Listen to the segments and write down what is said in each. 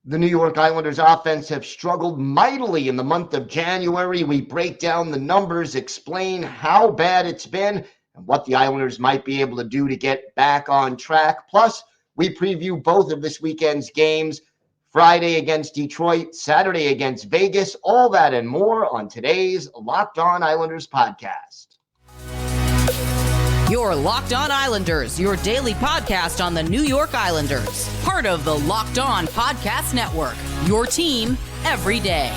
The New York Islanders offense have struggled mightily in the month of January. We break down the numbers, explain how bad it's been, and what the Islanders might be able to do to get back on track. Plus, we preview both of this weekend's games, Friday against Detroit, Saturday against Vegas, all that and more on today's Locked On Islanders podcast. Your Locked On Islanders, your daily podcast on the New York Islanders. Part of the Locked On Podcast Network, your team every day.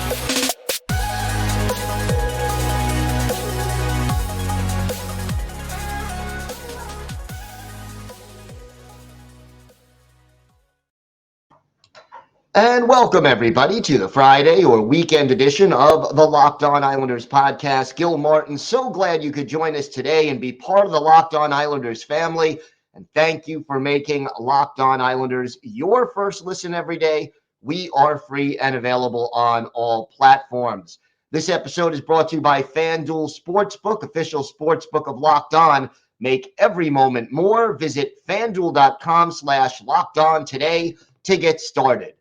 And welcome, everybody, to the Friday or weekend edition of the Locked On Islanders podcast. Gil Martin, so glad you could join us today and be part of the Locked On Islanders family. And thank you for making Locked On Islanders your first listen every day. We are free and available on all platforms. This episode is brought to you by FanDuel Sportsbook, official sportsbook of Locked On. Make every moment more. Visit FanDuel.com/LockedOn today to get started.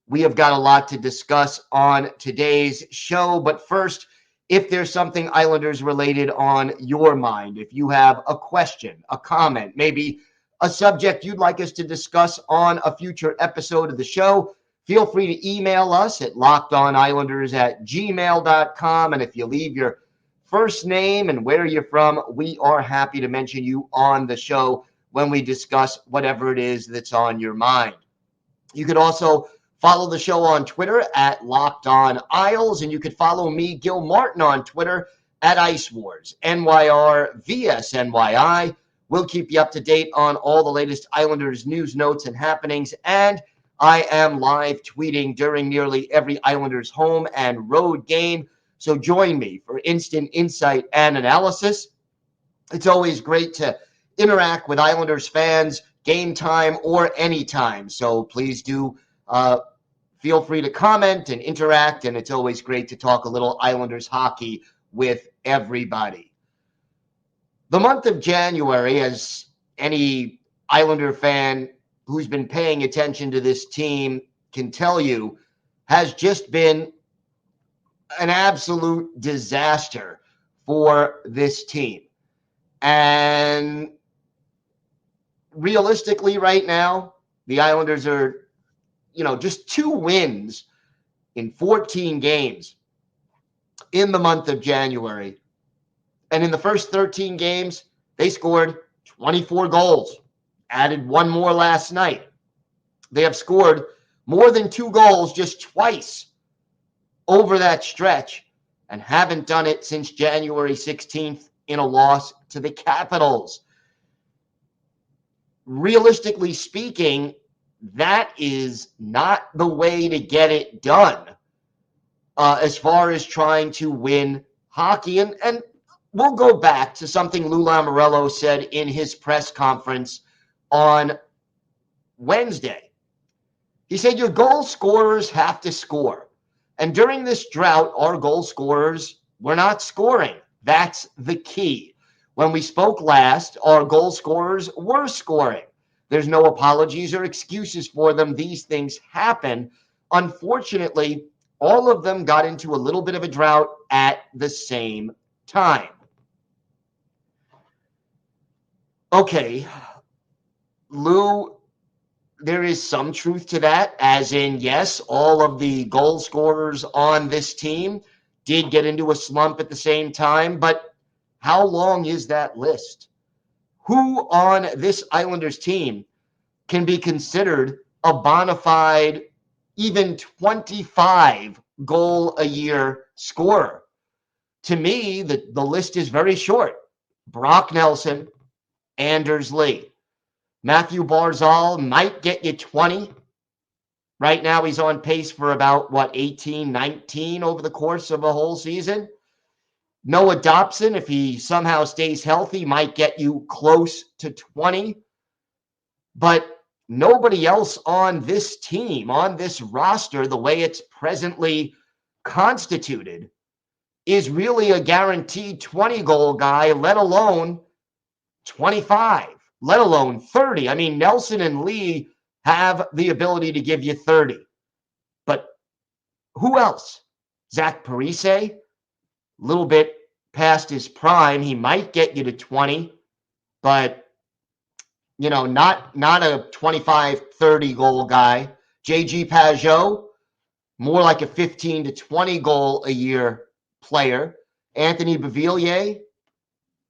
We have got a lot to discuss on today's show, but first, if there's something Islanders related on your mind, if you have a question, a comment, maybe a subject you'd like us to discuss on a future episode of the show, feel free to email us at lockedonislanders@gmail.com. And if you leave your first name and where you're from, we are happy to mention you on the show when we discuss whatever it is that's on your mind. You could also follow the show on Twitter at Locked On Isles, and you could follow me, Gil Martin, on Twitter at Ice Wars, NYR VSNYI. We'll keep you up to date on all the latest Islanders news, notes, and happenings, and I am live tweeting during nearly every Islanders home and road game, so join me for instant insight and analysis. It's always great to interact with Islanders fans, game time or anytime, so please do feel free to comment and interact, and it's always great to talk a little Islanders hockey with everybody. The month of January, as any Islander fan who's been paying attention to this team can tell you, has just been an absolute disaster for this team. And realistically, right now, the Islanders are just 2 wins in 14 games in the month of January. And in the first 13 games, they scored 24 goals, added 1 more last night. They have scored more than 2 goals just twice over that stretch and haven't done it since January 16th in a loss to the Capitals. Realistically speaking, that is not the way to get it done as far as trying to win hockey. And we'll go back to something Lou Lamoriello said in his press conference on Wednesday. He said, your goal scorers have to score. And during this drought, our goal scorers were not scoring. That's the key. When we spoke last, our goal scorers were scoring. There's no apologies or excuses for them. These things happen. Unfortunately, all of them got into a little bit of a drought at the same time. Okay, Lou, there is some truth to that, as in, yes, all of the goal scorers on this team did get into a slump at the same time, but how long is that list? Who on this Islanders team can be considered a bona fide, even 25 goal a year scorer? To me, the list is very short. Brock Nelson, Anders Lee. Mathew Barzal might get you 20. Right now, he's on pace for about, 18, 19 over the course of a whole season. Noah Dobson, if he somehow stays healthy, might get you close to 20. But nobody else on this team, on this roster, the way it's presently constituted, is really a guaranteed 20-goal guy, let alone 25, let alone 30. I mean, Nelson and Lee have the ability to give you 30. But who else? Zach Parise, a little bit past his prime. He might get you to 20, but not a 25, 30 goal guy. JG Pajot, more like a 15 to 20 goal a year player. Anthony Beauvillier,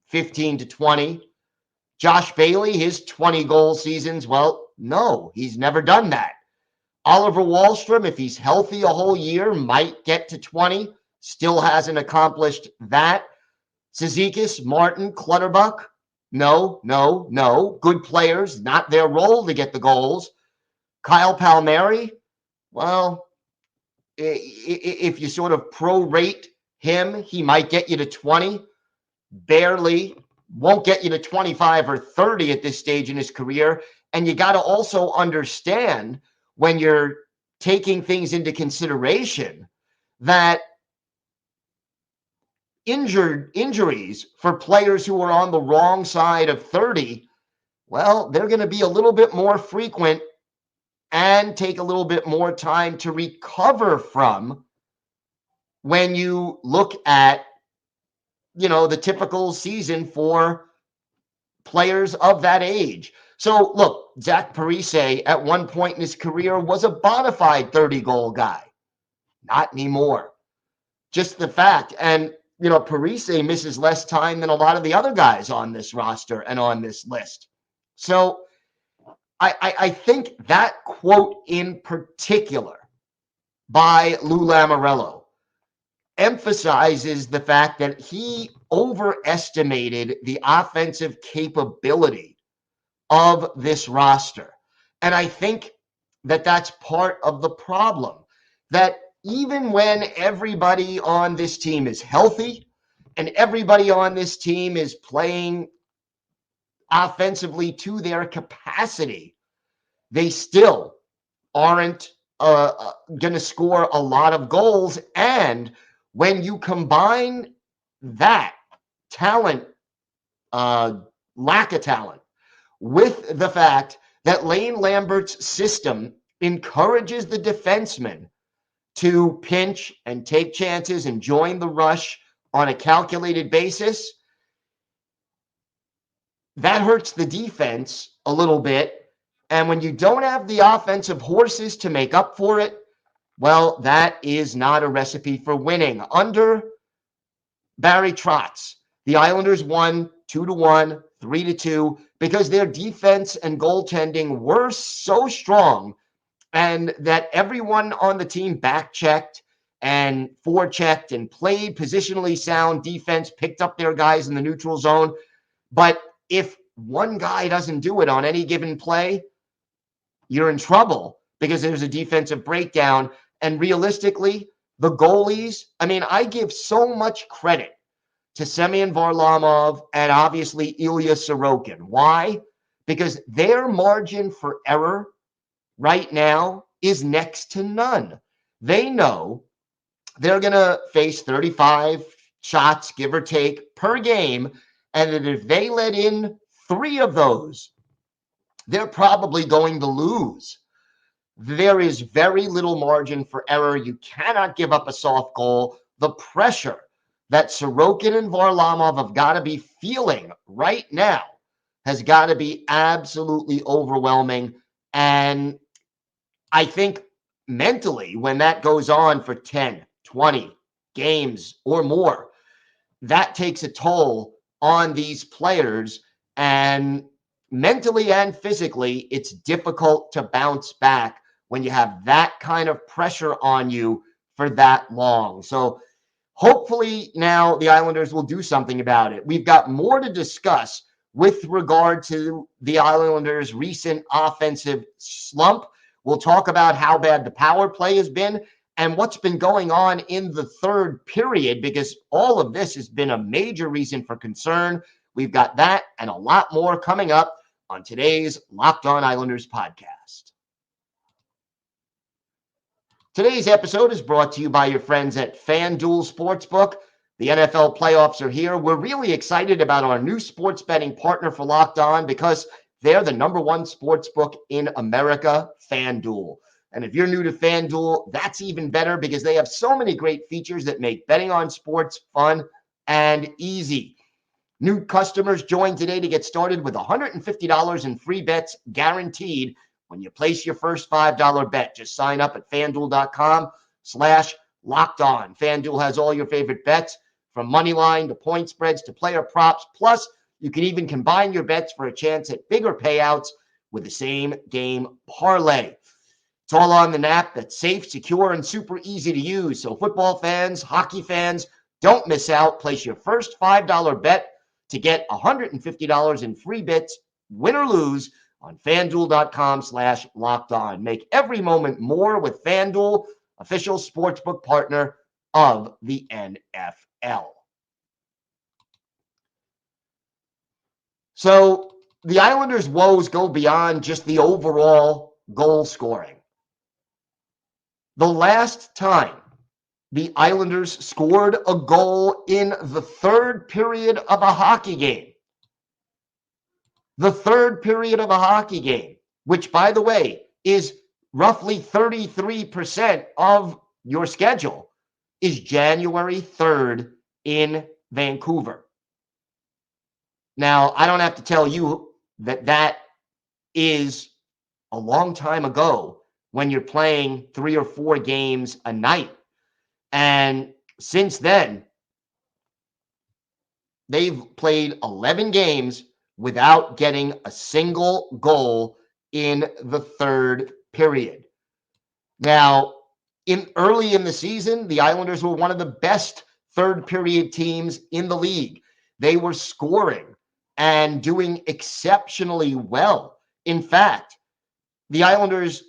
15 to 20. Josh Bailey, his 20 goal seasons, well, no, he's never done that. Oliver Wahlstrom, if he's healthy a whole year, might get to 20. Still hasn't accomplished that. Cizikas, Martin, Clutterbuck, no. Good players, not their role to get the goals. Kyle Palmieri, well, if you sort of prorate him, he might get you to 20. Barely, won't get you to 25 or 30 at this stage in his career. And you got to also understand when you're taking things into consideration that injuries for players who are on the wrong side of 30, well, they're going to be a little bit more frequent and take a little bit more time to recover from when you look at, the typical season for players of that age. So look, Zach Parise at one point in his career was a bona fide 30-goal guy. Not anymore. Just the fact. And, Parise misses less time than a lot of the other guys on this roster and on this list. So I think that quote in particular by Lou Lamoriello emphasizes the fact that he overestimated the offensive capability of this roster. And I think that that's part of the problem, that even when everybody on this team is healthy and everybody on this team is playing offensively to their capacity, they still aren't going to score a lot of goals. And when you combine that talent, lack of talent, with the fact that Lane Lambert's system encourages the defenseman to pinch and take chances and join the rush on a calculated basis, that hurts the defense a little bit. And when you don't have the offensive horses to make up for it, well, that is not a recipe for winning. Under Barry Trotz, the Islanders won 2-1, 3-2, because their defense and goaltending were so strong, and that everyone on the team back-checked and forechecked and played positionally sound defense, picked up their guys in the neutral zone. But if one guy doesn't do it on any given play, you're in trouble because there's a defensive breakdown. And realistically, the goalies, I give so much credit to Semyon Varlamov and obviously Ilya Sorokin. Why? Because their margin for error right now is next to none. They know they're going to face 35 shots, give or take, per game, and that if they let in 3 of those, they're probably going to lose. There is very little margin for error. You cannot give up a soft goal. The pressure that Sorokin and Varlamov have got to be feeling right now has got to be absolutely overwhelming. And I think mentally, when that goes on for 10, 20 games or more, that takes a toll on these players. And mentally and physically, it's difficult to bounce back when you have that kind of pressure on you for that long. So hopefully now the Islanders will do something about it. We've got more to discuss with regard to the Islanders' recent offensive slump. We'll talk about how bad the power play has been and what's been going on in the third period, because all of this has been a major reason for concern. We've got that and a lot more coming up on today's Locked On Islanders podcast. Today's episode is brought to you by your friends at FanDuel Sportsbook. The NFL playoffs are here. We're really excited about our new sports betting partner for Locked On because They're the number one sports book in America, FanDuel. And if you're new to FanDuel, that's even better because they have so many great features that make betting on sports fun and easy. New customers join today to get started with $150 in free bets guaranteed when you place your first $5 bet. Just sign up at FanDuel.com/locked-on. FanDuel has all your favorite bets from money line to point spreads to player props. Plus, you can even combine your bets for a chance at bigger payouts with the same game parlay. It's all on the app that's safe, secure, and super easy to use. So football fans, hockey fans, don't miss out. Place your first $5 bet to get $150 in free bets, win or lose, on FanDuel.com/locked-on. Make every moment more with FanDuel, official sportsbook partner of the NFL. So the Islanders' woes go beyond just the overall goal scoring. The last time the Islanders scored a goal in the third period of a hockey game, which, by the way, is roughly 33% of your schedule, is January 3rd in Vancouver. Now, I don't have to tell you that that is a long time ago when you're playing 3 or 4 games a night. And since then, they've played 11 games without getting a single goal in the third period. Now, early in the season, the Islanders were one of the best third period teams in the league. They were scoring and doing exceptionally well. In fact, the Islanders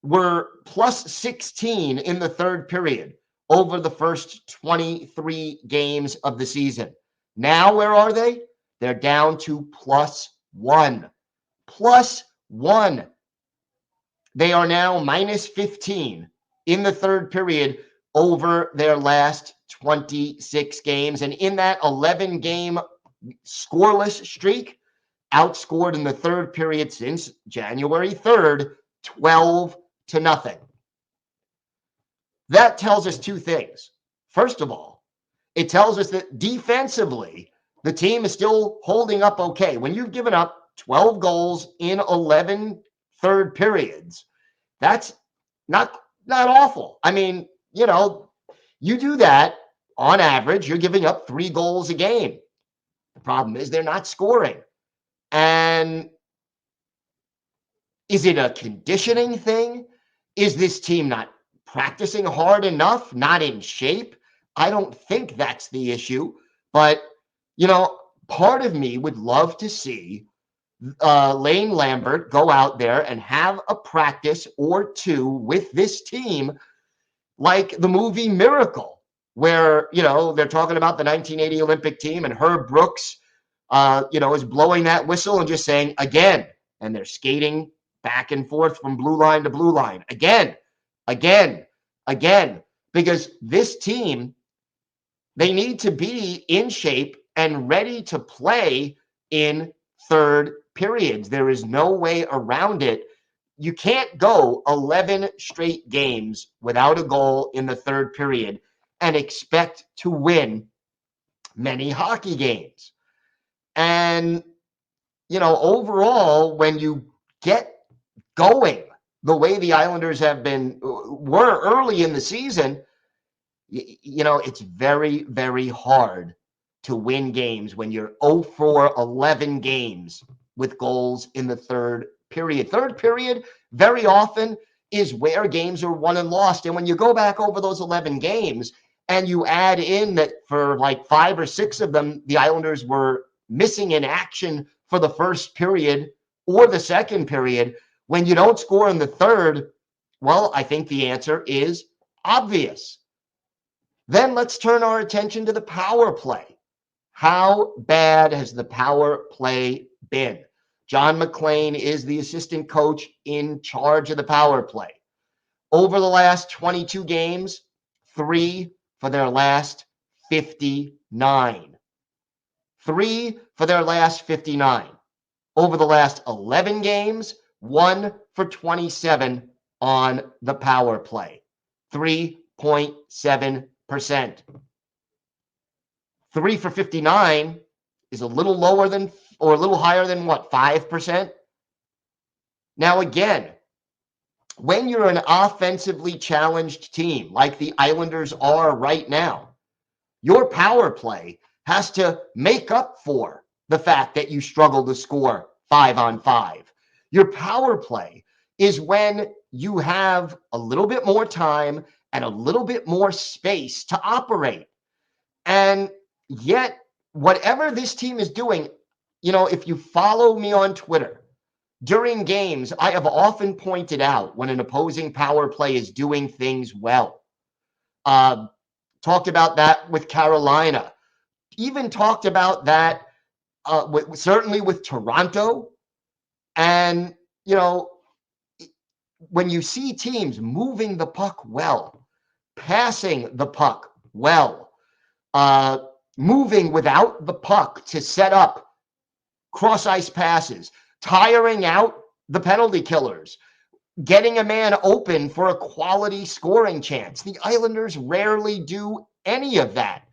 were plus 16 in the third period over the first 23 games of the season. Now, where are they? They're down to plus 1. Plus 1. They are now minus 15 in the third period over their last 26 games. And in that 11-game scoreless streak, outscored in the third period since January 3rd, 12-0. That tells us two things. First of all, it tells us that defensively, the team is still holding up okay. When you've given up 12 goals in 11 third periods, that's not awful. I mean, you do that on average, you're giving up 3 goals a game. The problem is they're not scoring. And is it a conditioning thing? Is this team not practicing hard enough, not in shape? I don't think that's the issue. But, part of me would love to see Lane Lambert go out there and have a practice or two with this team like the movie Miracle, where, they're talking about the 1980 Olympic team and Herb Brooks, is blowing that whistle and just saying, again, and they're skating back and forth from blue line to blue line. Again, because this team, they need to be in shape and ready to play in third periods. There is no way around it. You can't go 11 straight games without a goal in the third period and expect to win many hockey games. And, overall, when you get going the way the Islanders were early in the season, it's very, very hard to win games when you're 0 for 11 games with goals in the third period. Third period, very often, is where games are won and lost. And when you go back over those 11 games and you add in that for like 5 or 6 of them, the Islanders were missing in action for the first period or the second period, when you don't score in the third, well, I think the answer is obvious. Then let's turn our attention to the power play. How bad has the power play been? John McClain is the assistant coach in charge of the power play. Over the last 22 games, 3 for their last 59. 3 for their last 59. over the last 11 games, 1 for 27 on the power play, 3.7%. 3 for 59 is a little lower than, or a little higher than what, 5%? Now, again, when you're an offensively challenged team like the Islanders are right now, your power play has to make up for the fact that you struggle to score 5-on-5. Your power play is when you have a little bit more time and a little bit more space to operate. And yet, whatever this team is doing, if you follow me on Twitter, during games, I have often pointed out when an opposing power play is doing things well. Talked about that with Carolina. Even talked about that certainly with Toronto. And, when you see teams moving the puck well, passing the puck well, moving without the puck to set up cross-ice passes, tiring out the penalty killers, getting a man open for a quality scoring chance. The Islanders rarely do any of that.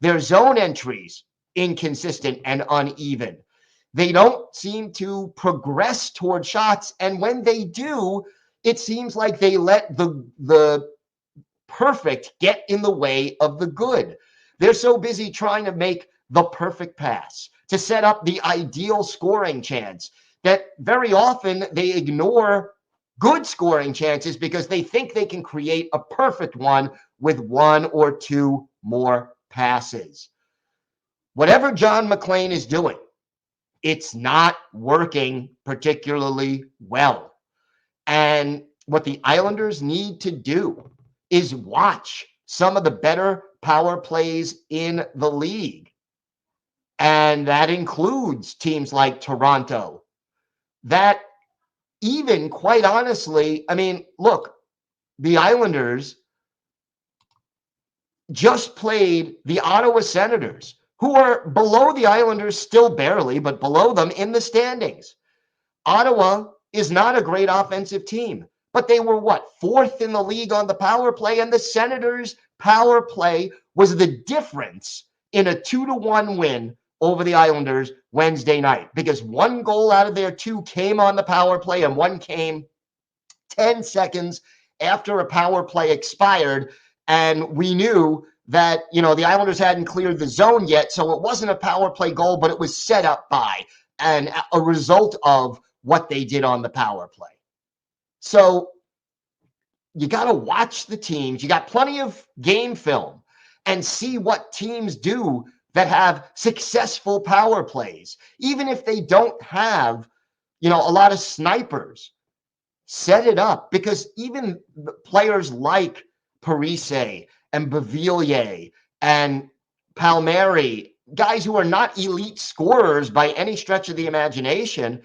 Their zone entries, inconsistent and uneven. They don't seem to progress toward shots. And when they do, it seems like they let the perfect get in the way of the good. They're so busy trying to make the perfect pass, to set up the ideal scoring chance, that very often they ignore good scoring chances because they think they can create a perfect one with 1 or 2 more passes. Whatever John McClain is doing, it's not working particularly well. And what the Islanders need to do is watch some of the better power plays in the league. And that includes teams like Toronto, that even, quite honestly, look, the Islanders just played the Ottawa Senators, who are below the Islanders still barely, but below them in the standings. Ottawa is not a great offensive team, but they were what, 4th in the league on the power play, and the Senators' power play was the difference in a 2-1 win over the Islanders Wednesday night, because 1 goal out of their 2 came on the power play and 1 came 10 seconds after a power play expired. And we knew that, the Islanders hadn't cleared the zone yet, so it wasn't a power play goal, but it was set up by and a result of what they did on the power play. So you got to watch the teams. You got plenty of game film and see what teams do that have successful power plays. Even if they don't have, a lot of snipers, set it up, because even players like Parise and Beauvillier and Palmieri, guys who are not elite scorers by any stretch of the imagination,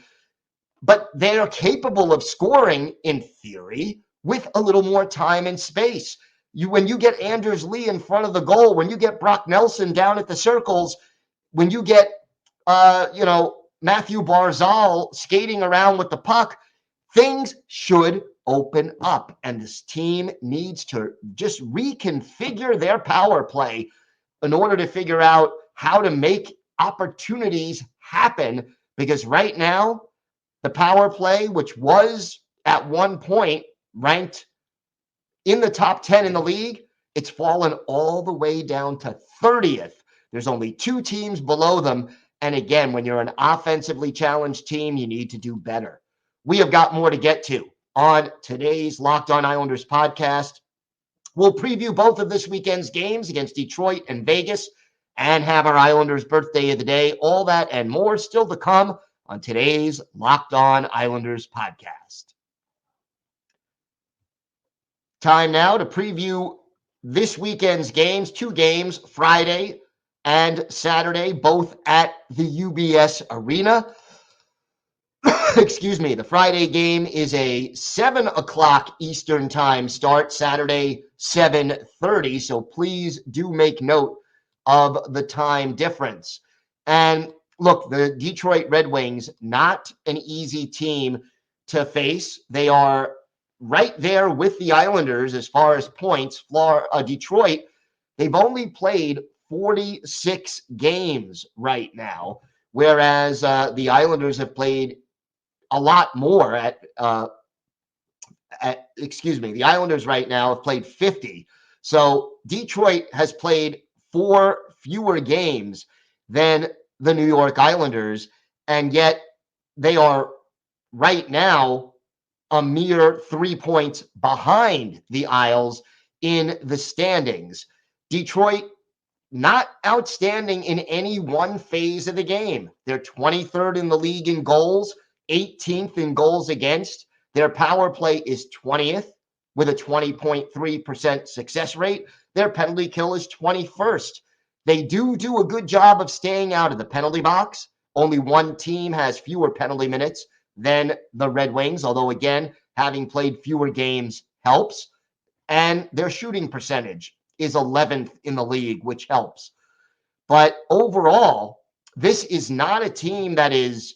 but they are capable of scoring, in theory, with a little more time and space. When you get Anders Lee in front of the goal, when you get Brock Nelson down at the circles, when you get, Mathew Barzal skating around with the puck, things should open up. And this team needs to just reconfigure their power play in order to figure out how to make opportunities happen. Because right now, the power play, which was at one point ranked in the top 10 in the league, it's fallen all the way down to 30th. There's only 2 teams below them. And again, when you're an offensively challenged team, you need to do better. We have got more to get to on today's Locked On Islanders podcast. We'll preview both of this weekend's games against Detroit and Vegas and have our Islanders birthday of the day. All that and more still to come on today's Locked On Islanders podcast. Time now to preview this weekend's games. 2 games, Friday and Saturday, both at the UBS Arena. Excuse me. The Friday game is a 7 o'clock Eastern time start, Saturday 7:30. So please do make note of the time difference. And look, the Detroit Red Wings, not an easy team to face. They are right there with the Islanders as far as points. Detroit, they've only played 46 games right now, whereas the Islanders have played a lot more the Islanders right now have played 50. So Detroit has played 4 fewer games than the New York Islanders, and yet they are right now a mere 3 points behind the Isles in the standings. Detroit not outstanding in any one phase of the game. They're 23rd in the league in goals, 18th in goals against. Their power play is 20th with a 20.3% success rate. Their penalty kill is 21st. They do a good job of staying out of the penalty box. Only one team has fewer penalty minutes than the Red Wings, although, again, having played fewer games helps. And their shooting percentage is 11th in the league, which helps. But overall, this is not a team that is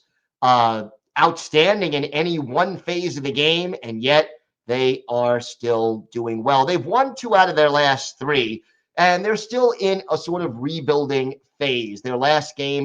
outstanding in any one phase of the game, and yet they are still doing well. They've won 2 out of their last 3, and they're still in a sort of rebuilding phase. Their last game,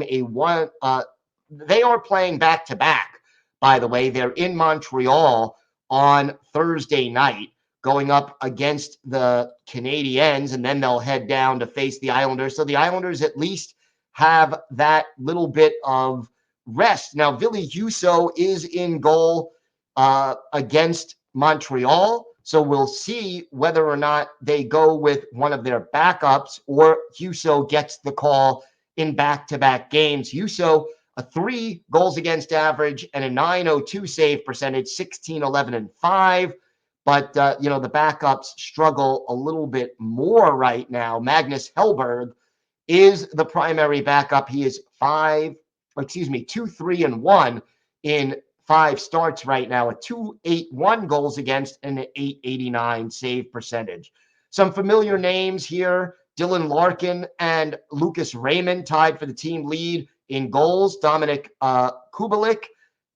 they are playing back-to-back, by the way. They're in Montreal on Thursday night, going up against the Canadiens, and then they'll head down to face the Islanders. So the Islanders at least have that little bit of rest. Now, Ville Husso is in goal against Montreal, so we'll see whether or not they go with one of their backups or Husso gets the call in back-to-back games. Husso, a 3 goals against average and a .902 save percentage, 16, 11, and 5. But, the backups struggle a little bit more right now. Magnus Hellberg is the primary backup. He is 2, 3, and 1 in 5 starts right now, a .281 goals against and an .889 save percentage. Some familiar names here: Dylan Larkin and Lucas Raymond tied for the team lead in goals. Dominic Kubalik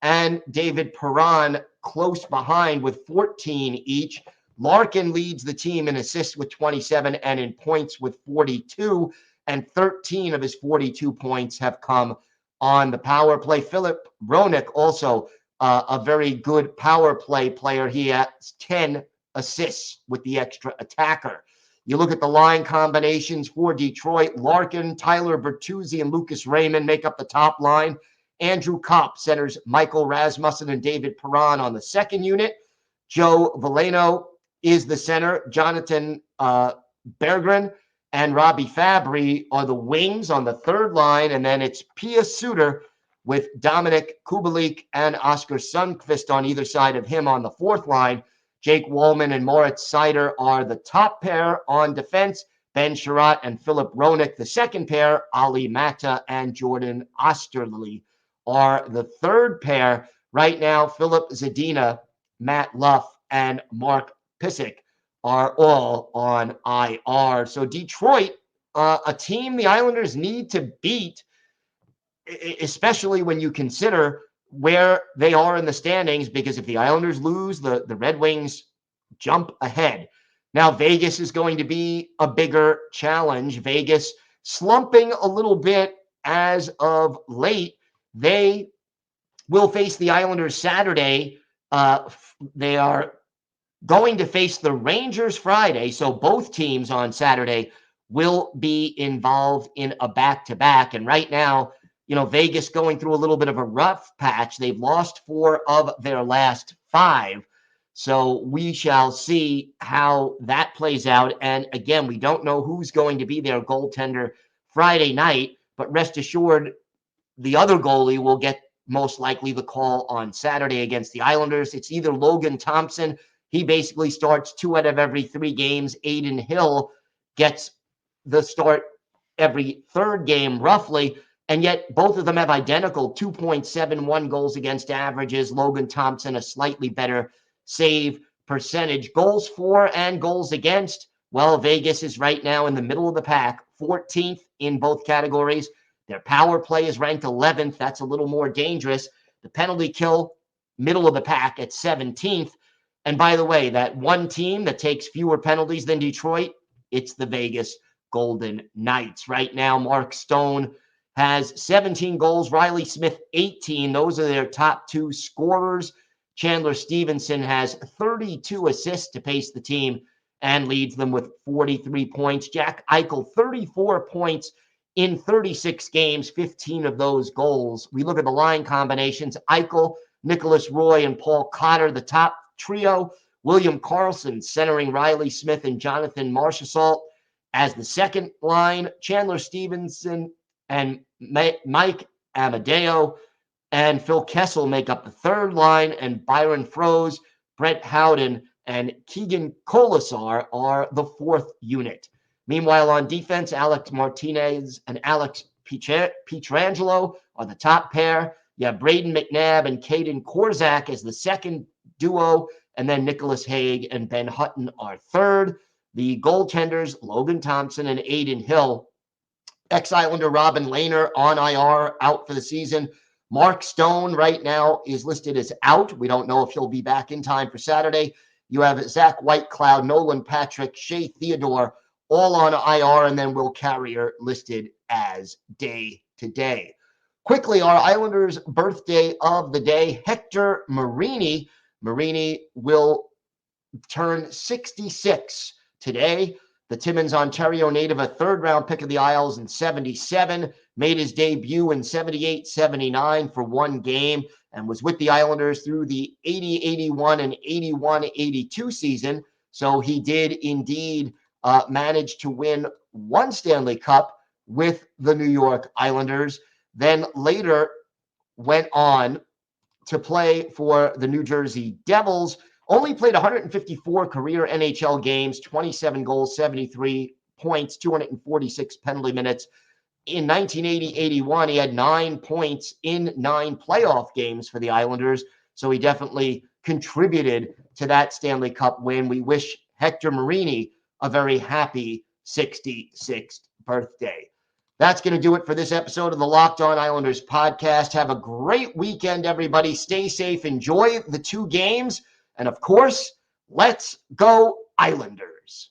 and David Perron close behind with 14 each. Larkin leads the team in assists with 27 and in points with 42, and 13 of his 42 points have come on the power play. Philip Roenick, also a very good power play player. He has 10 assists with the extra attacker. You look at the line combinations for Detroit: Larkin, Tyler Bertuzzi, and Lucas Raymond make up the top line. Andrew Kopp centers Michael Rasmussen and David Perron on the second unit. Joe Veleno is the center. Jonathan Berggren and Robbie Fabry are the wings on the third line. And then it's Pia Suter with Dominic Kubalik and Oscar Sundqvist on either side of him on the fourth line. Jake Wallman and Moritz Seider are the top pair on defense. Ben Sherratt and Philip Roenick, the second pair. Ali Mata and Jordan Osterley are the third pair. Right now, Philip Zadina, Matt Luff, and Mark Pysyk are all on IR. So Detroit, a team the Islanders need to beat, especially when you consider where they are in the standings, because if the Islanders lose, the Red Wings jump ahead. Now, Vegas is going to be a bigger challenge. Vegas slumping a little bit as of late. They will face the Islanders Saturday. They are going to face the Rangers Friday. So both teams on Saturday will be involved in a back-to-back. And right now, Vegas going through a little bit of a rough patch. They've lost 4 of their last 5. So we shall see how that plays out. And again, we don't know who's going to be their goaltender Friday night, but rest assured, the other goalie will get most likely the call on Saturday against the Islanders. It's either Logan Thompson. He basically starts 2 out of every 3 games. Aiden Hill gets the start every third game, roughly. And yet both of them have identical 2.71 goals against averages. Logan Thompson, a slightly better save percentage. Goals for and goals against, well, Vegas is right now in the middle of the pack, 14th in both categories. Their power play is ranked 11th. That's a little more dangerous. The penalty kill, middle of the pack at 17th. And by the way, that one team that takes fewer penalties than Detroit, it's the Vegas Golden Knights. Right now, Mark Stone has 17 goals, Riley Smith 18. Those are their top two scorers. Chandler Stevenson has 32 assists to pace the team and leads them with 43 points. Jack Eichel, 34 points in 36 games, 15 of those goals. We look at the line combinations. Eichel, Nicholas Roy, and Paul Cotter, the top trio. William Karlsson centering Riley Smith and Jonathan Marchessault as the second line. Chandler Stevenson and Mike Amadeo and Phil Kessel make up the third line, and Byron Froese, Brett Howden, and Keegan Colasar are the fourth unit. Meanwhile, on defense, Alex Martinez and Alex Pietrangelo are the top pair. You have Braden McNabb and Caden Korzak as the second duo, and then Nicholas Hague and Ben Hutton are third. The goaltenders, Logan Thompson and Aiden Hill. Ex-Islander Robin Lehner on IR, out for the season. Mark Stone right now is listed as out. We don't know if he'll be back in time for Saturday. You have Zach Whitecloud, Nolan Patrick, Shea Theodore, all on IR, and then Will Carrier listed as day-to-day. Quickly, our Islanders' birthday of the day, Hector Marini. Marini will turn 66 today. The Timmins, Ontario native, a third-round pick of the Isles in 77, made his debut in 78-79 for one game and was with the Islanders through the 80-81 and 81-82 season. So he did indeed manage to win one Stanley Cup with the New York Islanders, then later went on to play for the New Jersey Devils. Only played 154 career NHL games, 27 goals, 73 points, 246 penalty minutes. In 1980-81, he had 9 points in 9 playoff games for the Islanders, so he definitely contributed to that Stanley Cup win. We wish Hector Marini a very happy 66th birthday. That's going to do it for this episode of the Locked On Islanders podcast. Have a great weekend, everybody. Stay safe. Enjoy the 2 games. And, of course, let's go Islanders.